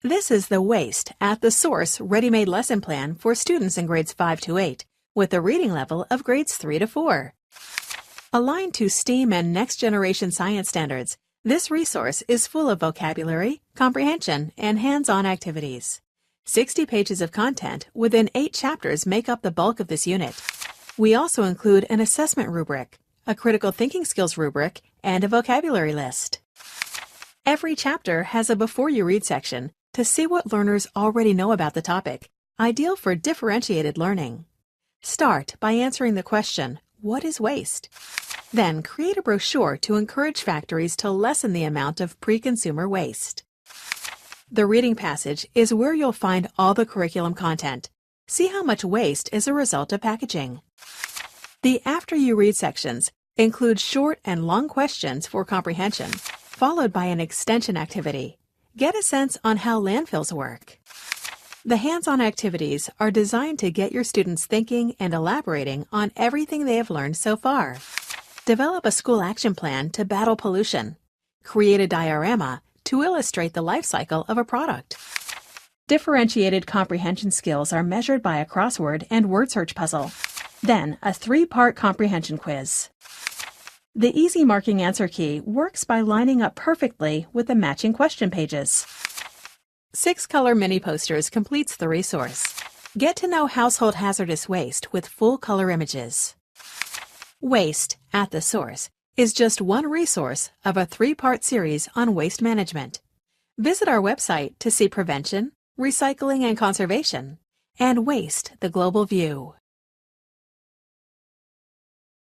This is the Waste at the Source ready-made lesson plan for students in grades 5 to 8, with a reading level of grades 3 to 4. Aligned to STEAM and next-generation science standards, this resource is full of vocabulary, comprehension, and hands-on activities. 60 pages of content within 8 chapters make up the bulk of this unit. We also include an assessment rubric, a critical thinking skills rubric, and a vocabulary list. Every chapter has a Before You Read section to see what learners already know about the topic, ideal for differentiated learning. Start by answering the question, what is waste? Then create a brochure to encourage factories to lessen the amount of pre-consumer waste. The reading passage is where you'll find all the curriculum content. See how much waste is a result of packaging. The After You Read sections include short and long questions for comprehension, followed by an extension activity. Get a sense on how landfills work. The hands-on activities are designed to get your students thinking and elaborating on everything they have learned so far. Develop a school action plan to battle pollution. Create a diorama to illustrate the life cycle of a product. Differentiated comprehension skills are measured by a crossword and word search puzzle. Then, a 3-part comprehension quiz. The easy marking answer key works by lining up perfectly with the matching question pages. 6-color mini posters completes the resource. Get to know household hazardous waste with full-color images. Waste at the Source is just one resource of a 3-part series on waste management. Visit our website to see prevention, recycling and conservation, and Waste: The Global View.